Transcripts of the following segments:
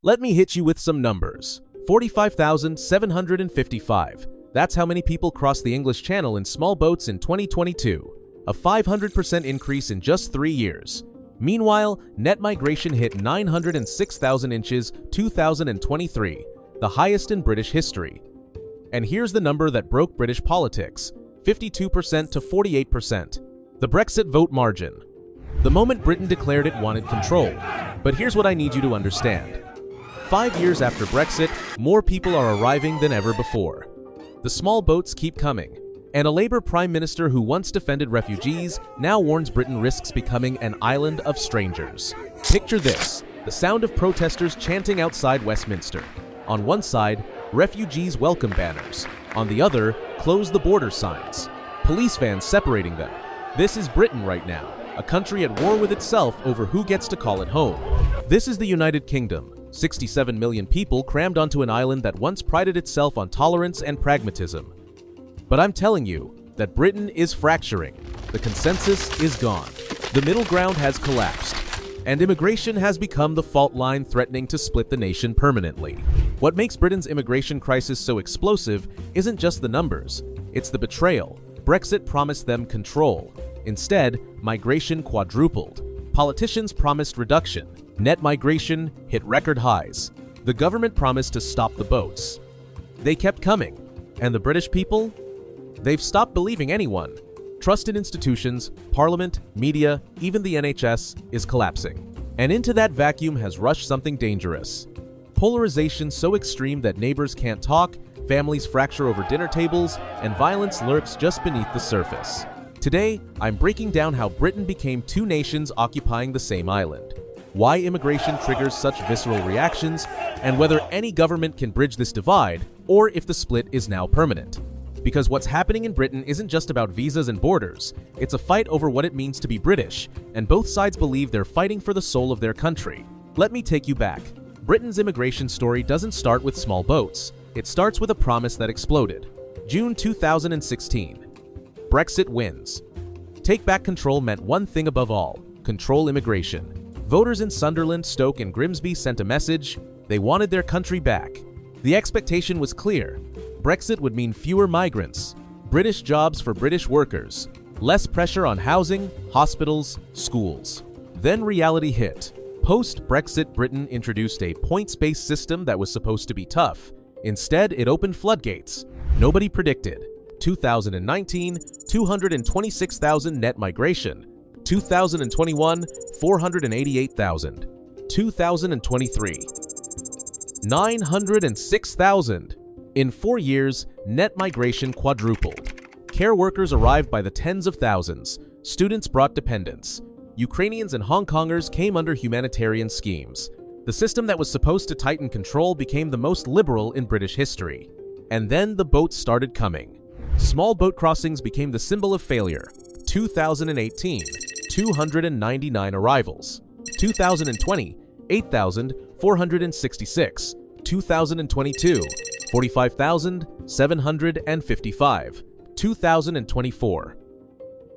Let me hit you with some numbers. 45,755. That's how many people crossed the English Channel in small boats in 2022. A 500% increase in just 3 years. Meanwhile, net migration hit 906,000 inches 2023, the highest in British history. And here's the number that broke British politics, 52% to 48%. The Brexit vote margin. The moment Britain declared it wanted control. But here's what I need you to understand. 5 years after Brexit, more people are arriving than ever before. The small boats keep coming. And a Labour Prime Minister who once defended refugees now warns Britain risks becoming an island of strangers. Picture this, the sound of protesters chanting outside Westminster. On one side, refugees welcome banners. On the other, close the border signs. Police vans separating them. This is Britain right now, a country at war with itself over who gets to call it home. This is the United Kingdom, 67 million people crammed onto an island that once prided itself on tolerance and pragmatism. But I'm telling you that Britain is fracturing. The consensus is gone. The middle ground has collapsed. And immigration has become the fault line threatening to split the nation permanently. What makes Britain's immigration crisis so explosive isn't just the numbers, it's the betrayal. Brexit promised them control. Instead, migration quadrupled. Politicians promised reduction. Net migration hit record highs. The government promised to stop the boats. They kept coming. And the British people? They've stopped believing anyone. Trust in institutions, parliament, media, even the NHS is collapsing. And into that vacuum has rushed something dangerous. Polarization so extreme that neighbors can't talk, families fracture over dinner tables, and violence lurks just beneath the surface. Today, I'm breaking down how Britain became two nations occupying the same island, why immigration triggers such visceral reactions, and whether any government can bridge this divide, or if the split is now permanent. Because what's happening in Britain isn't just about visas and borders, it's a fight over what it means to be British, and both sides believe they're fighting for the soul of their country. Let me take you back. Britain's immigration story doesn't start with small boats. It starts with a promise that exploded. June 2016. Brexit wins. Take back control meant one thing above all: control immigration. Voters in Sunderland, Stoke, and Grimsby sent a message. They wanted their country back. The expectation was clear. Brexit would mean fewer migrants, British jobs for British workers, less pressure on housing, hospitals, schools. Then reality hit. Post-Brexit Britain introduced a points-based system that was supposed to be tough. Instead, it opened floodgates. Nobody predicted. 2019, 226,000 net migration. 2021, 488,000. 2023, 906,000. In 4 years, net migration quadrupled. Care workers arrived by the tens of thousands. Students brought dependents. Ukrainians and Hong Kongers came under humanitarian schemes. The system that was supposed to tighten control became the most liberal in British history. And then the boats started coming. Small boat crossings became the symbol of failure. 2018, 299 arrivals. 2020, 8,466. 2022, 45,755. 2024.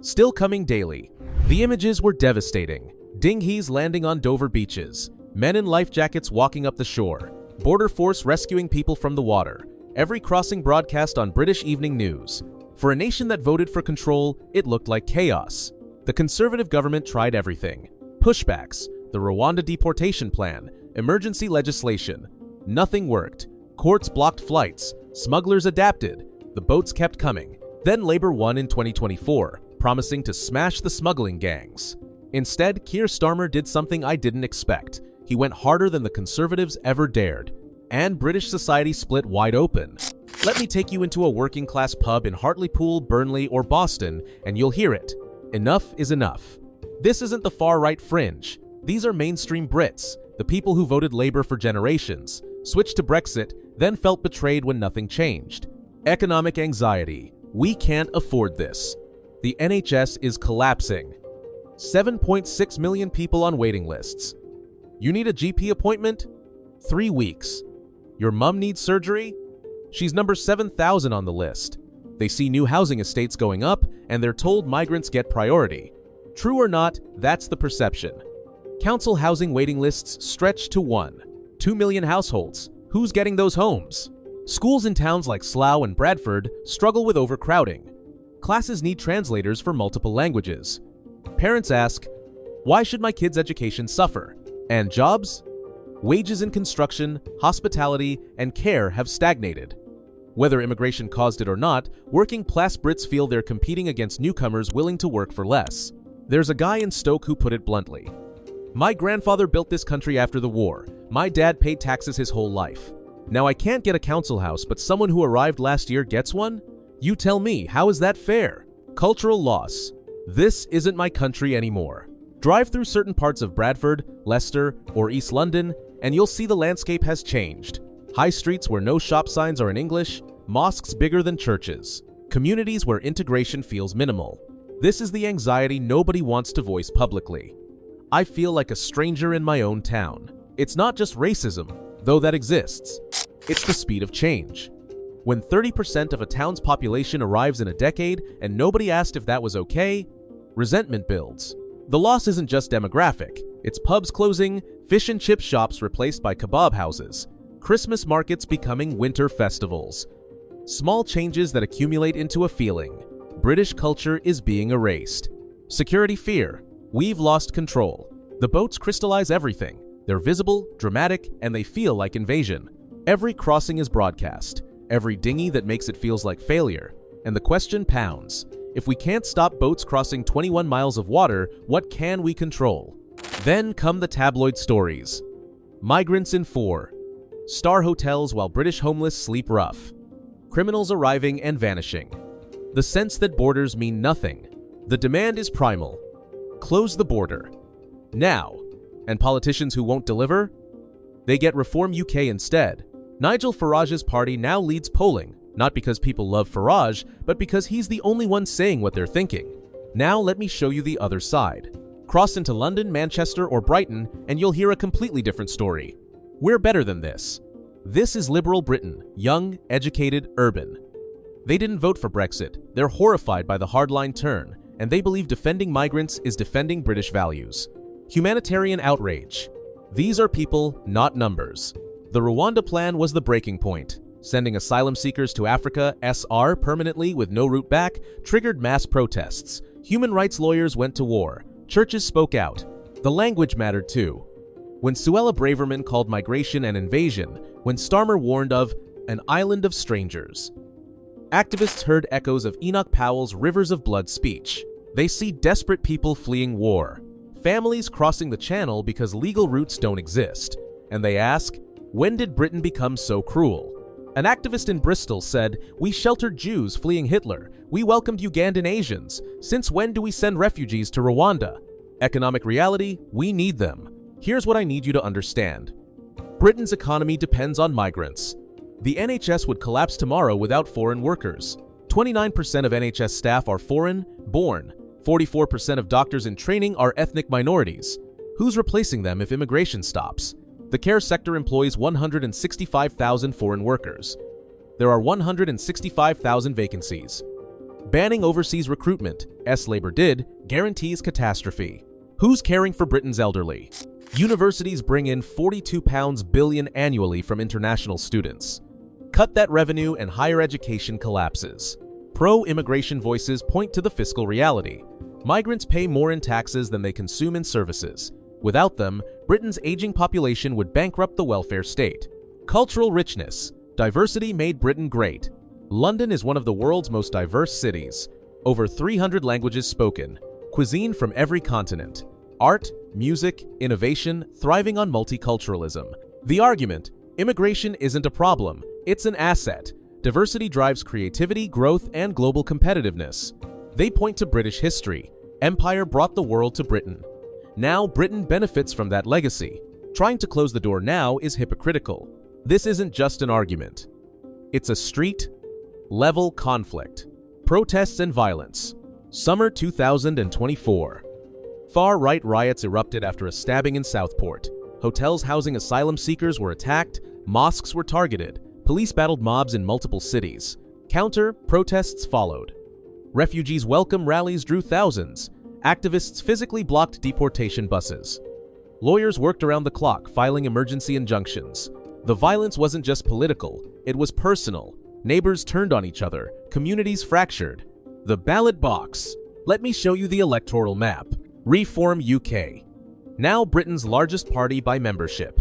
Still coming daily. The images were devastating. Dinghies landing on Dover beaches. Men in life jackets walking up the shore. Border force rescuing people from the water. Every crossing broadcast on British evening news. For a nation that voted for control, it looked like chaos. The Conservative government tried everything. Pushbacks, the Rwanda deportation plan, emergency legislation. Nothing worked. Courts blocked flights. Smugglers adapted. The boats kept coming. Then Labour won in 2024, promising to smash the smuggling gangs. Instead, Keir Starmer did something I didn't expect. He went harder than the Conservatives ever dared. And British society split wide open. Let me take you into a working-class pub in Hartlepool, Burnley, or Boston, and you'll hear it. Enough is enough. This isn't the far-right fringe. These are mainstream Brits, the people who voted Labour for generations, switched to Brexit, then felt betrayed when nothing changed. Economic anxiety. We can't afford this. The NHS is collapsing. 7.6 million people on waiting lists. You need a GP appointment? 3 weeks. Your mum needs surgery? She's number 7,000 on the list. They see new housing estates going up, and they're told migrants get priority. True or not, that's the perception. Council housing waiting lists stretch to 1. 2 million households. Who's getting those homes? Schools in towns like Slough and Bradford struggle with overcrowding. Classes need translators for multiple languages. Parents ask, why should my kids' education suffer? And jobs? Wages in construction, hospitality, and care have stagnated. Whether immigration caused it or not, working-class Brits feel they're competing against newcomers willing to work for less. There's a guy in Stoke who put it bluntly. My grandfather built this country after the war. My dad paid taxes his whole life. Now I can't get a council house, but someone who arrived last year gets one? You tell me, how is that fair? Cultural loss. This isn't my country anymore. Drive through certain parts of Bradford, Leicester, or East London, and you'll see the landscape has changed. High streets where no shop signs are in English, mosques bigger than churches, communities where integration feels minimal. This is the anxiety nobody wants to voice publicly. I feel like a stranger in my own town. It's not just racism, though that exists. It's the speed of change. When 30% of a town's population arrives in a decade and nobody asked if that was okay, resentment builds. The loss isn't just demographic. It's pubs closing, fish and chip shops replaced by kebab houses, Christmas markets becoming winter festivals. Small changes that accumulate into a feeling. British culture is being erased. Security fear. We've lost control. The boats crystallize everything. They're visible, dramatic, and they feel like invasion. Every crossing is broadcast. Every dinghy that makes it feels like failure. And the question pounds. If we can't stop boats crossing 21 miles of water, what can we control? Then come the tabloid stories. Migrants in 4-star hotels while British homeless sleep rough. Criminals arriving and vanishing. The sense that borders mean nothing. The demand is primal. Close the border. Now. And politicians who won't deliver? They get Reform UK instead. Nigel Farage's party now leads polling, not because people love Farage, but because he's the only one saying what they're thinking. Now let me show you the other side. Cross into London, Manchester, or Brighton, and you'll hear a completely different story. We're better than this. This is liberal Britain, young, educated, urban. They didn't vote for Brexit. They're horrified by the hardline turn, and they believe defending migrants is defending British values. Humanitarian outrage. These are people, not numbers. The Rwanda plan was the breaking point. Sending asylum seekers to Africa SR permanently with no route back triggered mass protests. Human rights lawyers went to war. Churches spoke out. The language mattered too. When Suella Braverman called migration an invasion, when Starmer warned of an island of strangers. Activists heard echoes of Enoch Powell's Rivers of Blood speech. They see desperate people fleeing war. Families crossing the channel because legal routes don't exist. And they ask, when did Britain become so cruel? An activist in Bristol said, we sheltered Jews fleeing Hitler. We welcomed Ugandan Asians. Since when do we send refugees to Rwanda? Economic reality, we need them. Here's what I need you to understand. Britain's economy depends on migrants. The NHS would collapse tomorrow without foreign workers. 29% of NHS staff are foreign-born. 44% of doctors in training are ethnic minorities. Who's replacing them if immigration stops? The care sector employs 165,000 foreign workers. There are 165,000 vacancies. Banning overseas recruitment, as Labour did, guarantees catastrophe. Who's caring for Britain's elderly? Universities bring in £42 billion annually from international students. Cut that revenue and higher education collapses. Pro-immigration voices point to the fiscal reality. Migrants pay more in taxes than they consume in services. Without them, Britain's aging population would bankrupt the welfare state. Cultural richness. Diversity made Britain great. London is one of the world's most diverse cities. Over 300 languages spoken. Cuisine from every continent. Art, music, innovation, thriving on multiculturalism. The argument, immigration isn't a problem, it's an asset. Diversity drives creativity, growth, and global competitiveness. They point to British history. Empire brought the world to Britain. Now Britain benefits from that legacy. Trying to close the door now is hypocritical. This isn't just an argument. It's a street-level conflict. Protests and violence. Summer 2024. Far-right riots erupted after a stabbing in Southport. Hotels housing asylum seekers were attacked, mosques were targeted, police battled mobs in multiple cities. Counter-protests followed. Refugees' welcome rallies drew thousands. Activists physically blocked deportation buses. Lawyers worked around the clock filing emergency injunctions. The violence wasn't just political, it was personal. Neighbors turned on each other, communities fractured. The ballot box. Let me show you the electoral map. Reform UK. Now Britain's largest party by membership.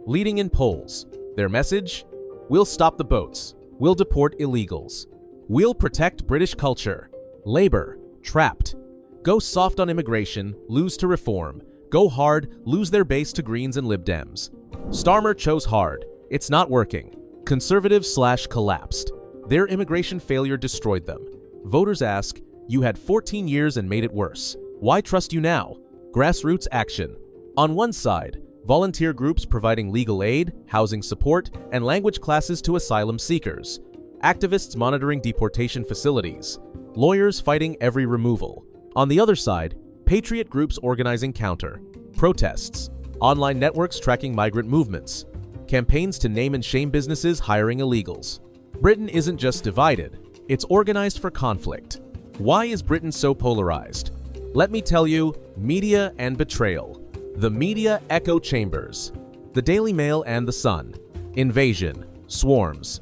Leading in polls. Their message? We'll stop the boats. We'll deport illegals. We'll protect British culture. Labour. Trapped. Go soft on immigration, lose to reform. Go hard, lose their base to Greens and Lib Dems. Starmer chose hard. It's not working. Conservative/collapsed. Their immigration failure destroyed them. Voters ask, you had 14 years and made it worse. Why trust you now? Grassroots action. On one side, volunteer groups providing legal aid, housing support, and language classes to asylum seekers. Activists monitoring deportation facilities. Lawyers fighting every removal. On the other side, patriot groups organizing counter. Protests. Online networks tracking migrant movements. Campaigns to name and shame businesses hiring illegals. Britain isn't just divided, it's organized for conflict. Why is Britain so polarized? Let me tell you, media and betrayal. The media echo chambers. The Daily Mail and The Sun. Invasion. Swarms.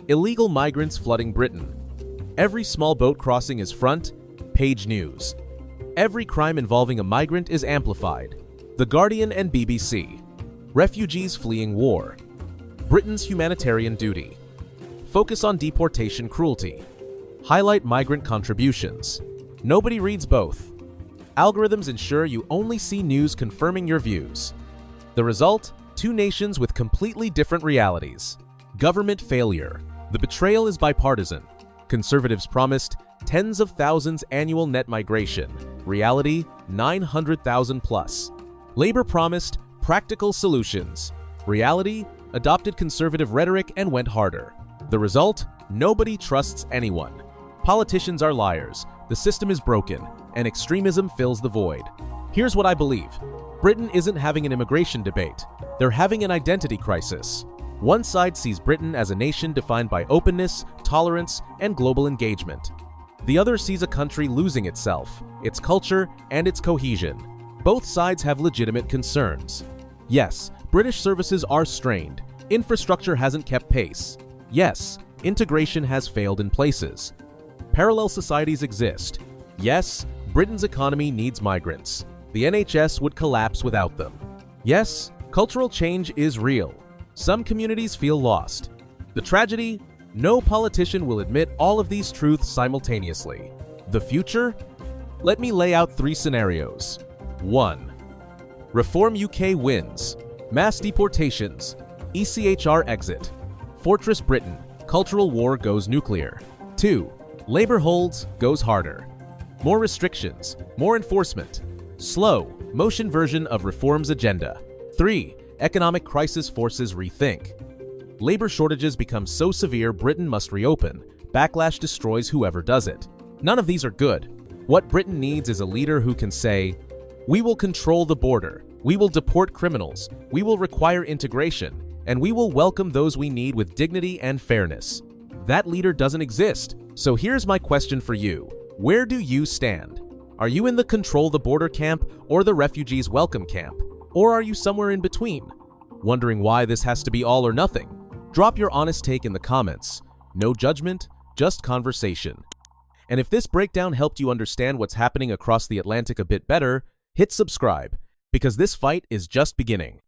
Illegal migrants flooding Britain. Every small boat crossing is front page news. Every crime involving a migrant is amplified. The Guardian and BBC. Refugees fleeing war. Britain's humanitarian duty. Focus on deportation cruelty. Highlight migrant contributions. Nobody reads both. Algorithms ensure you only see news confirming your views. The result? Two nations with completely different realities. Government failure. The betrayal is bipartisan. Conservatives promised tens of thousands annual net migration. Reality, 900,000 plus. Labour promised practical solutions. Reality, adopted conservative rhetoric and went harder. The result? Nobody trusts anyone. Politicians are liars, the system is broken, and extremism fills the void. Here's what I believe. Britain isn't having an immigration debate. They're having an identity crisis. One side sees Britain as a nation defined by openness, tolerance, and global engagement. The other sees a country losing itself, its culture, and its cohesion. Both sides have legitimate concerns. Yes, British services are strained. Infrastructure hasn't kept pace. Yes, integration has failed in places. Parallel societies exist. Yes, Britain's economy needs migrants. The NHS would collapse without them. Yes, cultural change is real. Some communities feel lost. The tragedy? No politician will admit all of these truths simultaneously. The future? Let me lay out 3 scenarios. 1. Reform UK wins. Mass deportations. ECHR exit. Fortress Britain. Cultural war goes nuclear. 2. Labour holds, goes harder. More restrictions. More enforcement. Slow, motion version of reform's agenda. 3. Economic crisis forces rethink. Labour shortages become so severe Britain must reopen. Backlash destroys whoever does it. None of these are good. What Britain needs is a leader who can say, we will control the border, we will deport criminals, we will require integration, and we will welcome those we need with dignity and fairness. That leader doesn't exist. So here's my question for you. Where do you stand? Are you in the control the border camp or the refugees welcome camp? Or are you somewhere in between? Wondering why this has to be all or nothing? Drop your honest take in the comments. No judgment, just conversation. And if this breakdown helped you understand what's happening across the Atlantic a bit better, hit subscribe, because this fight is just beginning.